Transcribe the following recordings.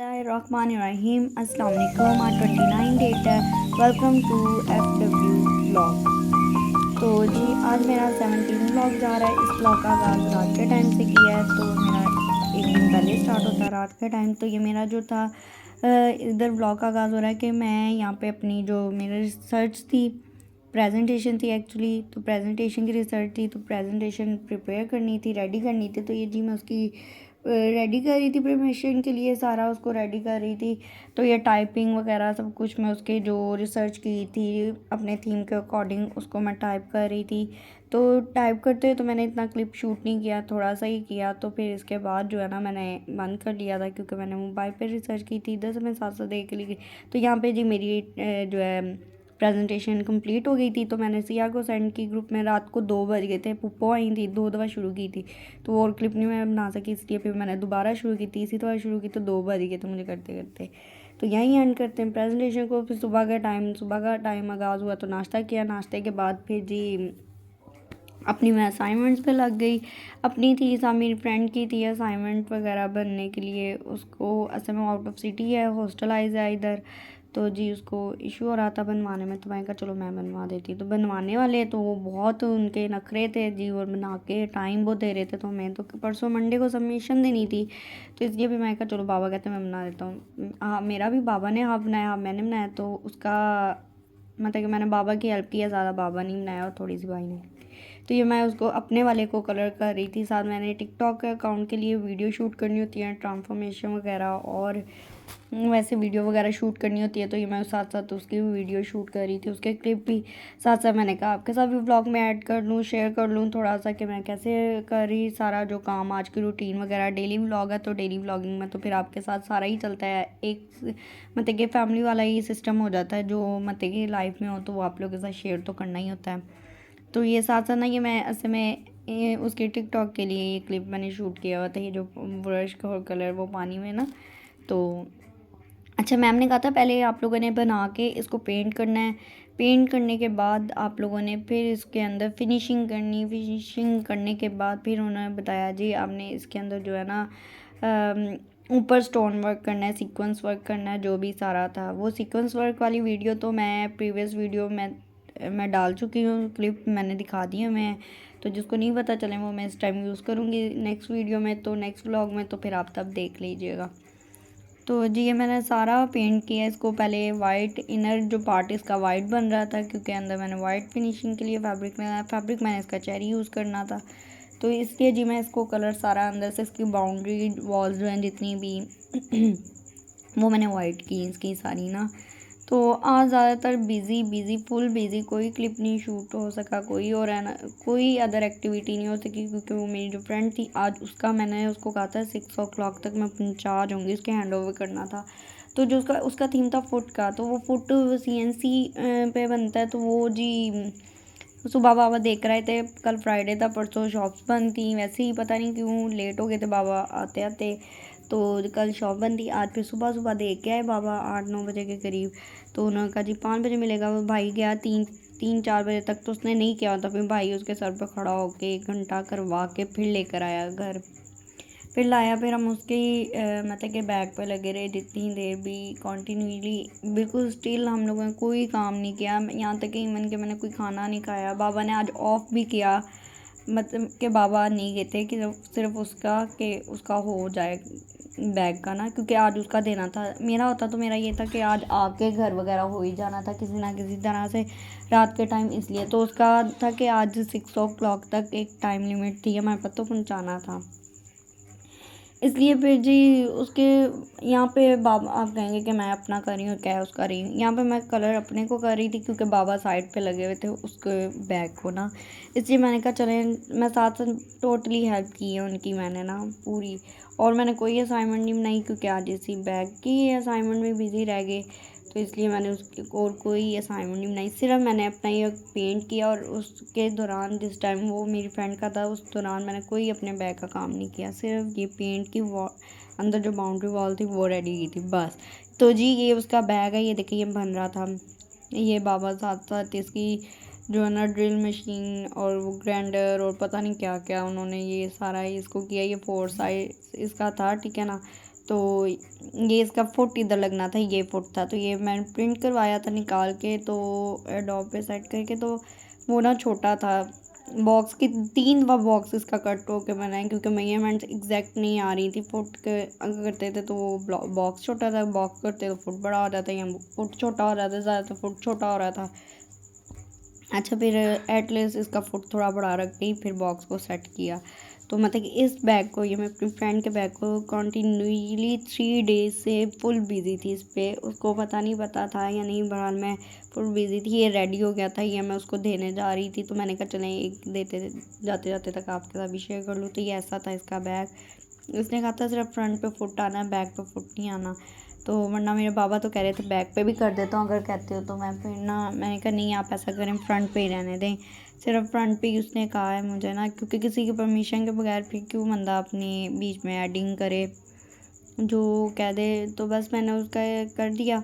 Bismillahirrahmanirrahim. Assalamu alaikum. Our 29 date है. Welcome to FW Vlog. तो जी आज मेरा 17 व्लॉग जा रहा है। इस व्लॉग का आगाज़ रात के टाइम से किया है, तो मेरा एक दिन पहले स्टार्ट होता है रात के टाइम। तो ये मेरा जो था इधर व्लॉग का आगाज़ हो रहा है कि मैं यहाँ पे अपनी जो मेरी रिसर्च थी, प्रेजेंटेशन थी एक्चुअली, तो प्रेजेंटेशन की रिसर्च थी, तो प्रेजेंटेशन प्रिपेयर करनी थी, रेडी करनी थी। तो ये जी मैं उसकी रेडी कर रही थी, प्रिपरेशन के लिए सारा उसको रेडी कर रही थी। तो ये टाइपिंग वगैरह सब कुछ मैं उसके जो रिसर्च की थी अपने थीम के अकॉर्डिंग उसको मैं टाइप कर रही थी। तो टाइप करते तो मैंने इतना क्लिप शूट नहीं किया, थोड़ा सा ही किया। तो फिर इसके बाद जो है ना मैंने बंद कर लिया था, क्योंकि मैंने मोबाइल पे रिसर्च की थी, इधर से मैं साथ साथ देख ली। तो यहाँ पे जी मेरी जो है प्रेजेंटेशन कंप्लीट हो गई थी। तो मैंने सिया को सेंड की ग्रुप में। रात को 2 बज गए थे, पुप्पो आई थी, 2 दफ़ा शुरू की थी, तो और क्लिप नहीं मैं बना सकी, इसलिए फिर मैंने दोबारा शुरू की, तीसरी दफ़ा शुरू की, तो 2 बज गए थे मुझे करते करते। तो यहीं एंड करते हैं प्रेजेंटेशन को। फिर सुबह का टाइम आगाज़ हुआ, तो नाश्ता किया। नाश्ते के बाद फिर जी अपनी मैं असाइनमेंट्स पे लग गई। अपनी थी सा मेरी फ्रेंड की थी असाइनमेंट वगैरह बनने के लिए। उसको असल में आउट ऑफ सिटी है, हॉस्टलाइज है इधर, तो जी उसको इशू हो रहा था बनवाने में। तो मैंने कहा चलो मैं बनवा देती। तो बनवाने वाले तो वो बहुत उनके नखरे थे जी, और बना के टाइम बहुत दे रहे थे। तो मैं तो परसों मंडे को सबमिशन देनी थी, तो इसलिए भी मैं कहा चलो बाबा कहते मैं बना देता हूँ। हाँ मेरा भी बाबा ने हाफ बनाया, हाफ मैंने बनाया। तो उसका मतलब कि मैंने बाबा की हेल्प किया, ज़्यादा बाबा नहीं बनाया और थोड़ी सी भाई ने। तो ये मैं उसको अपने वाले को कलर कर रही थी। साथ मैंने टिकटॉक के अकाउंट के लिए वीडियो शूट करनी होती है, ट्रांसफॉर्मेशन वगैरह, और वैसे वीडियो वगैरह शूट करनी होती है। तो ये मैं साथ साथ उसकी वीडियो शूट कर रही थी, उसके क्लिप भी साथ साथ मैंने कहा आपके साथ भी व्लॉग में ऐड कर लूँ, शेयर कर लूँ थोड़ा सा कि मैं कैसे कर रही सारा जो काम, आज की रूटीन वगैरह। डेली व्लॉग है तो डेली व्लॉगिंग में तो फिर आपके साथ सारा ही चलता है। एक मतलब कि फैमिली वाला ही सिस्टम हो जाता है, जो मतलब कि लाइफ में हो तो वो आप लोगों के साथ शेयर तो करना ही होता है। तो ये साथ साथ ना ये मैं असल में उसके टिकटॉक के लिए ये क्लिप मैंने शूट किया हुआ था। ये जो ब्रश का कलर वो पानी में ना, तो अच्छा मैम ने कहा था पहले आप लोगों ने बना के इसको पेंट करना है। पेंट करने के बाद आप लोगों ने फिर इसके अंदर फिनिशिंग करनी। फिनिशिंग करने के बाद फिर उन्होंने बताया जी आपने इसके अंदर जो है ना ऊपर स्टोन वर्क करना है, सीक्वेंस वर्क करना है, जो भी सारा था। वो सीक्वेंस वर्क वाली वीडियो तो मैं प्रीवियस वीडियो में मैं डाल चुकी हूँ, क्लिप मैंने दिखा दी है मैं। तो जिसको नहीं पता चले वो मैं इस टाइम यूज़ करूँगी नेक्स्ट वीडियो में, तो नेक्स्ट व्लॉग में, तो फिर आप तब देख लीजिएगा। तो जी ये मैंने सारा पेंट किया इसको। पहले वाइट इनर जो पार्ट इसका वाइट बन रहा था, क्योंकि अंदर मैंने वाइट फिनिशिंग के लिए फैब्रिक मैंने इसका चेरी यूज़ करना था। तो इसलिए जी मैं इसको कलर सारा अंदर से इसकी बाउंड्री वॉल्स जो हैं जितनी भी वो मैंने वाइट की इसकी सारी ना। तो आज ज़्यादातर बिज़ी फुल बिज़ी, कोई क्लिप नहीं शूट हो सका, कोई और है ना कोई अदर एक्टिविटी नहीं हो सकी, क्योंकि वो मेरी जो फ्रेंड थी आज उसका मैंने उसको कहा था 6 o'clock तक मैं पहुँचा जाऊँगी, उसके हैंड ओवर करना था। तो जो उसका थीम था फुट का, तो वो फुट CNC पे बनता है। तो वो जी सुबह बाबा देख रहे थे, कल फ्राइडे था, परसों शॉप्स बंद थी, वैसे ही पता नहीं क्यों लेट हो गए थे बाबा आते आते। तो कल शॉप बंद थी, आज फिर सुबह सुबह देख के आए बाबा 8-9 बजे के करीब। तो उन्होंने कहा जी 5 बजे मिलेगा। वो भाई गया 3-4 बजे तक, तो उसने नहीं किया होता। फिर भाई उसके सर पर खड़ा होके 1 घंटा करवा के फिर लेकर आया घर, फिर लाया। फिर हम उसके मतलब कि बैग पे लगे रहे जितनी देर भी कंटिन्यूसली, बिल्कुल स्टिल हम लोगों ने कोई काम नहीं किया। यहाँ तक कि इवन के मैंने कोई खाना नहीं खाया। बाबा ने आज ऑफ भी किया, मतलब कि बाबा नहीं गए थे कि सिर्फ उसका कि उसका हो जाए बैग का ना, क्योंकि आज उसका देना था। मेरा होता तो मेरा ये था कि आज आके घर वगैरह हो ही जाना था किसी ना किसी तरह से रात के टाइम, इसलिए। तो उसका था कि आज 6 o'clock तक एक टाइम लिमिट थी हमारे पास, तो पहुँचाना था, इसलिए फिर जी उसके यहाँ पे बाबा आप कहेंगे कि मैं अपना कर रही हूँ, क्या है उसका रही हूँ। यहाँ पे मैं कलर अपने को कर रही थी, क्योंकि बाबा साइड पे लगे हुए थे उसके बैग को ना, इसलिए मैंने कहा चले मैं साथ साथ टोटली हेल्प की है उनकी मैंने ना पूरी। और मैंने कोई असाइनमेंट नहीं बनाई, क्योंकि आज इसी बैग की असाइनमेंट में बिज़ी रह गए, तो इसलिए मैंने उसकी और कोई असाइनमेंट नहीं बनाई। सिर्फ मैंने अपना ये पेंट किया, और उसके दौरान जिस टाइम वो मेरी फ्रेंड का था उस दौरान मैंने कोई अपने बैग का काम नहीं किया, सिर्फ ये पेंट की अंदर जो बाउंड्री वॉल थी वो रेडी की थी बस। तो जी ये उसका बैग है, ये देखिए ये बन रहा था। ये बाबा साथ साथ इसकी जो है ना ड्रिल मशीन और वो ग्राइंडर और पता नहीं क्या क्या उन्होंने ये सारा इसको किया। ये 4 साइज इसका था, ठीक है ना। तो ये इसका फुट इधर लगना था, ये फुट था, तो ये मैंने प्रिंट करवाया था निकाल के, तो एडोब पे सेट करके। तो वो ना छोटा था बॉक्स की, 3 बॉक्स इसका कट होके बनाए, क्योंकि मेजरमेंट्स एग्जैक्ट नहीं आ रही थी। फुट अगर करते थे तो वो बॉक्स छोटा था, बॉक्स करते तो फुट बड़ा हो जाता, या फुट छोटा हो रहा था ज़्यादा, तो फुट छोटा हो रहा था। अच्छा, फिर एटलीस्ट इसका फुट थोड़ा बड़ा रख गई, फिर बॉक्स को सेट किया। तो मतलब कि इस बैग को, ये मैं अपनी फ्रेंड के बैग को कंटिन्यूसली 3 डेज से फुल बिजी थी इस पर, उसको पता था या नहीं, बहरहाल मैं फुल बिजी थी। ये रेडी हो गया था, ये मैं उसको देने जा रही थी, तो मैंने कहा चलें एक देते जाते जाते तक आपके साथ भी शेयर कर लूँ। तो ये ऐसा था इसका बैग। उसने कहा था सिर्फ फ्रंट पे फुट आना है, बैक पे फुट नहीं आना। तो वरना मेरे बाबा तो कह रहे थे बैक पे भी कर देता हूँ अगर कहते हो तो। मैंने कहा नहीं, आप ऐसा करें, फ्रंट पे ही रहने दें, सिर्फ फ्रंट पे ही उसने कहा है मुझे ना, क्योंकि किसी की परमिशन के बगैर फिर क्यों बंदा अपनी बीच में एडिंग करे, जो कह दे। तो बस मैंने उसका कर दिया।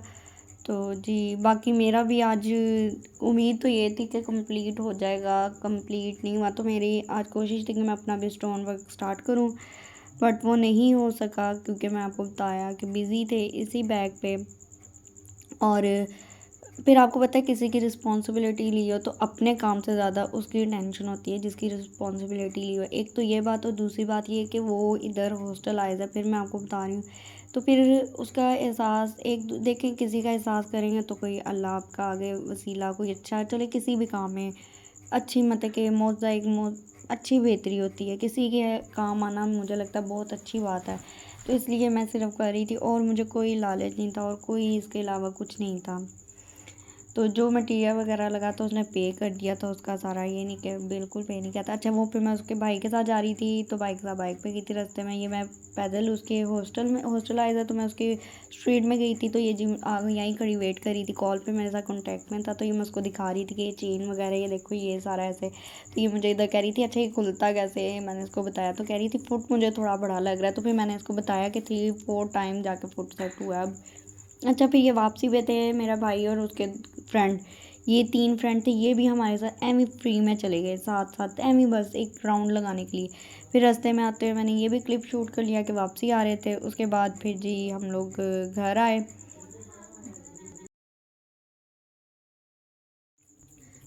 तो जी, बाकी मेरा भी आज उम्मीद तो ये थी कि कंप्लीट हो जाएगा, कंप्लीट नहीं हुआ। तो मेरी आज कोशिश थी कि मैं अपना भी स्टोन वर्क स्टार्ट करूं, बट वो नहीं हो सका, क्योंकि मैं आपको बताया कि बिज़ी थे इसी बैग पे। और फिर आपको पता है, किसी की रिस्पॉन्सिबिलिटी ली हो तो अपने काम से ज़्यादा उसकी टेंशन होती है जिसकी रिस्पॉन्सिबिलिटी ली हो। एक तो ये बात, और दूसरी बात ये कि वो इधर हॉस्टल आए थे, फिर मैं आपको बता रही हूँ। तो फिर उसका एहसास, एक देखें, किसी का एहसास करेंगे तो कोई अल्लाह आपका आगे वसीला, कोई अच्छा चले किसी भी काम में, अच्छी मतलब कि अच्छी बेहतरी होती है, किसी के काम आना मुझे लगता है बहुत अच्छी बात है। तो इसलिए मैं सिर्फ कर रही थी, और मुझे कोई लालच नहीं था और कोई इसके अलावा कुछ नहीं था। तो जो मटीरियल वगैरह लगा तो उसने पे कर दिया था उसका सारा, ये नहीं कि बिल्कुल पे नहीं किया था। अच्छा, वो फिर मैं उसके भाई के साथ जा रही थी, तो भाई के साथ बाइक पे गई थी, रास्ते में ये मैं पैदल उसके हॉस्टल आया था, तो मैं उसकी स्ट्रीट में गई थी। तो ये जी यहीं खड़ी वेट कर रही थी, कॉल पे मेरे साथ कॉन्टैक्ट में था। तो ये मैं उसको दिखा रही थी कि ये चेन वगैरह, ये देखो ये सारा ऐसे। तो ये मुझे इधर कह रही थी अच्छा ये खुलता कैसे, मैंने उसको बताया, तो कह रही थी फुट मुझे थोड़ा बड़ा लग रहा है। तो फिर मैंने उसको बताया कि 3-4 टाइम जाके फुट सेट हुआ अब। अच्छा, फिर ये वापसी पे थे मेरा भाई और उसके फ्रेंड, ये 3 फ्रेंड थे, ये भी हमारे साथ एम फ्री में चले गए साथ साथ, एम बस एक राउंड लगाने के लिए। फिर रास्ते में आते हुए मैंने ये भी क्लिप शूट कर लिया कि वापसी आ रहे थे। उसके बाद फिर जी हम लोग घर आए।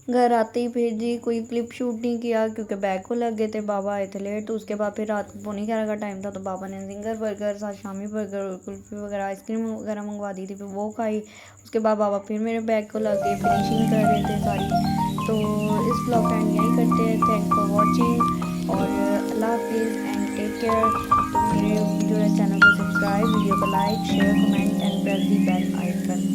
घर आते ही फिर जी कोई क्लिप शूट नहीं किया, क्योंकि बैग को लग गए थे, बाबा आए थे लेट। तो उसके बाद फिर रात को 11:45 का टाइम था, तो बाबा ने जिंगर बर्गर, साथ शामी बर्गर, कुल्फी वगैरह, आइसक्रीम वगैरह मंगवा दी थी, फिर वो खाई। उसके बाद बाबा फिर मेरे बैग को लग गए, फिनिशिंग कर रहे थे सारी। तो इस ब्लॉग का एंड यहीं करते हैं। थैंक फॉर वॉचिंग, और अल्लाह हाफिज़ एंड टेक केयर। तो मेरे जो है चैनल को सब्सक्राइब, वीडियो को like, share, comment and press the bell icon.